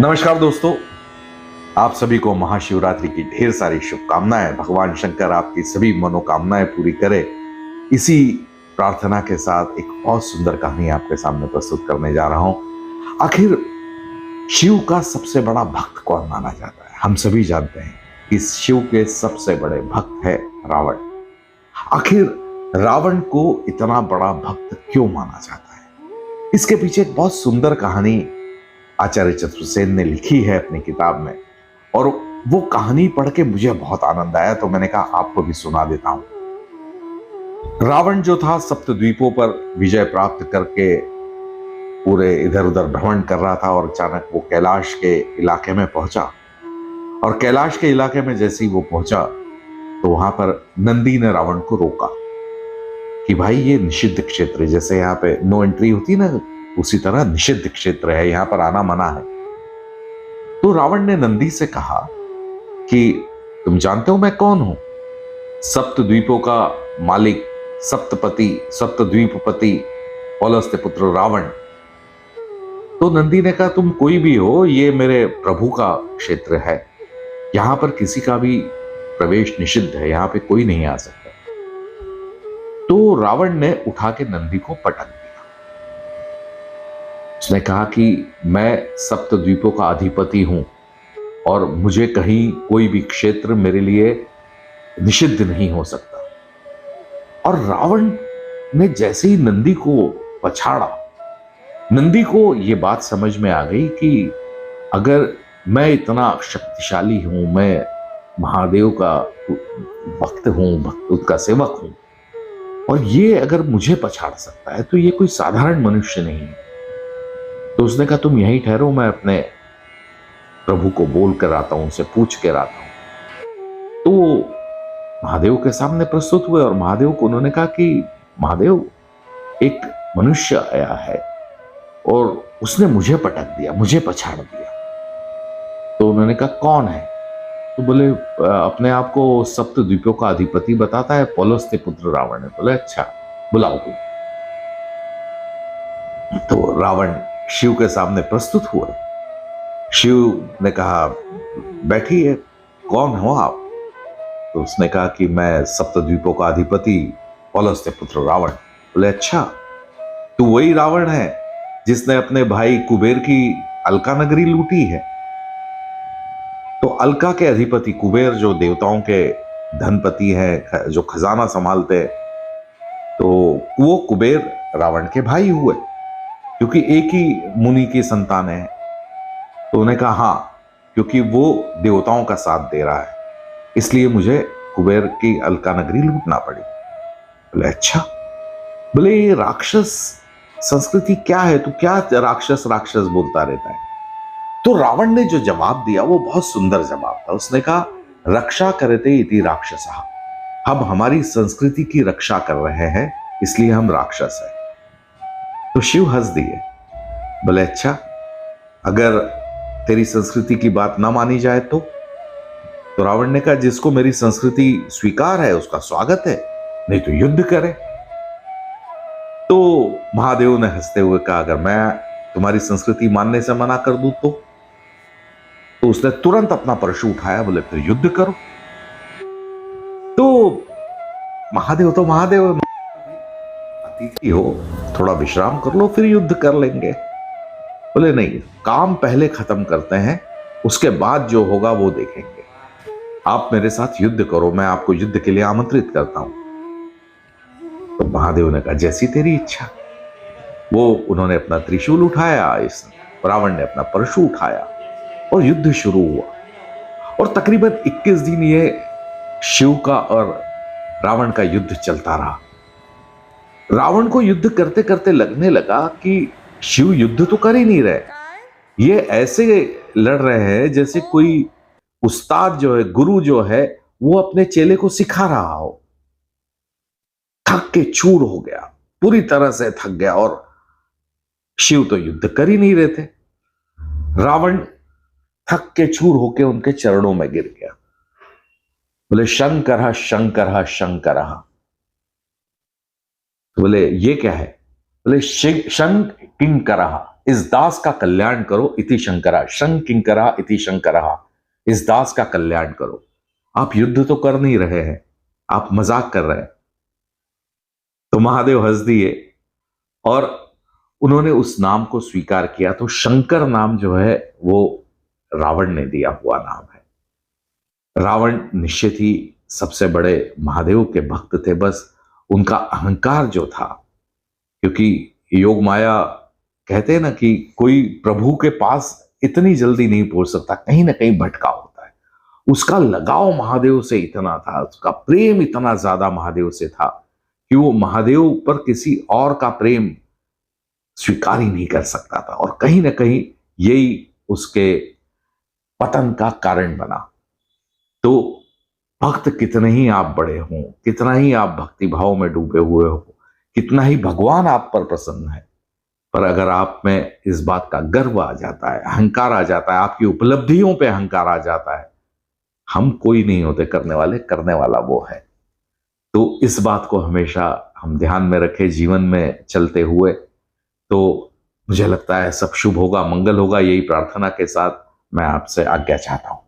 नमस्कार दोस्तों, आप सभी को महाशिवरात्रि की ढेर सारी शुभकामनाएं। भगवान शंकर आपकी सभी मनोकामनाएं पूरी करे। इसी प्रार्थना के साथ एक बहुत सुंदर कहानी आपके सामने प्रस्तुत करने जा रहा हूं। आखिर शिव का सबसे बड़ा भक्त कौन माना जाता है? हम सभी जानते हैं कि शिव के सबसे बड़े भक्त है रावण। आखिर रावण को इतना बड़ा भक्त क्यों माना जाता है? इसके पीछे एक बहुत सुंदर कहानी आचार्य चतुर्सेन ने लिखी है अपनी किताब में, और वो कहानी पढ़ के मुझे बहुत आनंद आया, तो मैंने कहा आपको भी सुना देता हूं। रावण जो था सप्तद्वीपों पर विजय प्राप्त करके पूरे इधर उधर भ्रमण कर रहा था, और अचानक वो कैलाश के इलाके में पहुंचा। और कैलाश के इलाके में जैसे ही वो पहुंचा तो वहां पर नंदी ने रावण को रोका कि भाई ये निषिद्ध क्षेत्र है, जैसे यहाँ पे नो एंट्री होती ना, उसी तरह निषिद्ध क्षेत्र है, यहां पर आना मना है। तो रावण ने नंदी से कहा कि तुम जानते हो मैं कौन हूं? सप्तद्वीपों का मालिक, सप्तपति, सप्तद्वीपपति पौलस्त्य पुत्र रावण। तो नंदी ने कहा तुम कोई भी हो, ये मेरे प्रभु का क्षेत्र है, यहां पर किसी का भी प्रवेश निषिद्ध है, यहां पे कोई नहीं आ सकता। तो रावण ने उठा के नंदी को पटक दिया। उसने कहा कि मैं सप्तद्वीपों का अधिपति हूं और मुझे कहीं कोई भी क्षेत्र मेरे लिए निषिद्ध नहीं हो सकता। और रावण ने जैसे ही नंदी को पछाड़ा, नंदी को यह बात समझ में आ गई कि अगर मैं इतना शक्तिशाली हूं, मैं महादेव का भक्त हूं, भक्त का सेवक हूं, और ये अगर मुझे पछाड़ सकता है तो ये कोई साधारण मनुष्य नहीं है। तो उसने कहा तुम यहीं ठहरो, मैं अपने प्रभु को बोल कर आता हूं, उनसे पूछ कर आता हूं। तो महादेव के सामने प्रस्तुत हुए, और महादेव को उन्होंने कहा कि महादेव, एक मनुष्य आया है और उसने मुझे पटक दिया, मुझे पछाड़ दिया। तो उन्होंने कहा कौन है? तो बोले अपने आप को सप्तद्वीपों का अधिपति बताता है, पौलस्त्य पुत्र रावण है। बोले अच्छा, बुलाओ कोई। तो रावण शिव के सामने प्रस्तुत हुए। शिव ने कहा बैठिए, कौन हो आप? तो उसने कहा कि मैं सप्तद्वीपों का अधिपति पौलस्त्य पुत्र रावण। बोले अच्छा, तू वही रावण है जिसने अपने भाई कुबेर की अलका नगरी लूटी है? तो अलका के अधिपति कुबेर, जो देवताओं के धनपति हैं, जो खजाना संभालते हैं, तो वो कुबेर रावण के भाई हुए, क्योंकि एक ही मुनि की संतान है। तो उन्होंने कहा हाँ, क्योंकि वो देवताओं का साथ दे रहा है, इसलिए मुझे कुबेर की अलका नगरी लूटना पड़ी। बोले अच्छा। बोले ये राक्षस संस्कृति क्या है, तू क्या राक्षस राक्षस बोलता रहता है? तो रावण ने जो जवाब दिया वो बहुत सुंदर जवाब था। उसने कहा रक्षा करते इति राक्षसः, हम हमारी संस्कृति की रक्षा कर रहे हैं, इसलिए हम राक्षस हैं। तो शिव हंस दिए। बोले अच्छा, अगर तेरी संस्कृति की बात ना मानी जाए तो रावण ने कहा जिसको मेरी संस्कृति स्वीकार है उसका स्वागत है, नहीं तो युद्ध करे। तो महादेव ने हंसते हुए कहा अगर मैं तुम्हारी संस्कृति मानने से मना कर दूं तो उसने तुरंत अपना परशु उठाया। बोले फिर युद्ध करो। तो महादेव अतिथि हो, थोड़ा विश्राम कर लो, फिर युद्ध कर लेंगे। बोले नहीं, काम पहले खत्म करते हैं, उसके बाद जो होगा वो देखेंगे। आप मेरे साथ युद्ध करो, मैं आपको युद्ध के लिए आमंत्रित करता हूं। तो महादेव ने कहा जैसी तेरी इच्छा। वो उन्होंने अपना त्रिशूल उठाया, इस रावण ने अपना परशु उठाया, और युद्ध शुरू हुआ। और तकरीबन 21 दिन ये शिव का और रावण का युद्ध चलता रहा। रावण को युद्ध करते करते लगने लगा कि शिव युद्ध तो कर ही नहीं रहे, ये ऐसे लड़ रहे हैं जैसे कोई उस्ताद जो है, गुरु जो है, वो अपने चेले को सिखा रहा हो। थक के चूर हो गया, पूरी तरह से थक गया, और शिव तो युद्ध कर ही नहीं रहे थे। रावण थक के चूर होके उनके चरणों में गिर गया। बोले शंकर शंकर शंकर। तो बोले ये क्या है? बोले शंख किंकरः, इस दास का कल्याण करो इति शंकरा, शं किंकरा इति शंकरा, इस दास का कल्याण करो। आप युद्ध तो कर नहीं रहे हैं, आप मजाक कर रहे हैं। तो महादेव हंस दिए और उन्होंने उस नाम को स्वीकार किया। तो शंकर नाम जो है वो रावण ने दिया हुआ नाम है। रावण निश्चित ही सबसे बड़े महादेव के भक्त थे, बस उनका अहंकार जो था, क्योंकि योग माया कहते हैं ना कि कोई प्रभु के पास इतनी जल्दी नहीं पहुंच सकता, कहीं ना कहीं भटका होता है। उसका लगाव महादेव से इतना था, उसका प्रेम इतना ज्यादा महादेव से था कि वो महादेव पर किसी और का प्रेम स्वीकार ही नहीं कर सकता था, और कहीं ना कहीं यही उसके पतन का कारण बना। तो भक्त कितने ही आप बड़े हों, कितना ही आप भक्ति भाव में डूबे हुए हो, कितना ही भगवान आप पर प्रसन्न है, पर अगर आप में इस बात का गर्व आ जाता है, अहंकार आ जाता है, आपकी उपलब्धियों पे अहंकार आ जाता है, हम कोई नहीं होते करने वाले, करने वाला वो है। तो इस बात को हमेशा हम ध्यान में रखें जीवन में चलते हुए। तो मुझे लगता है सब शुभ होगा, मंगल होगा, यही प्रार्थना के साथ मैं आपसे आज्ञा चाहता हूं।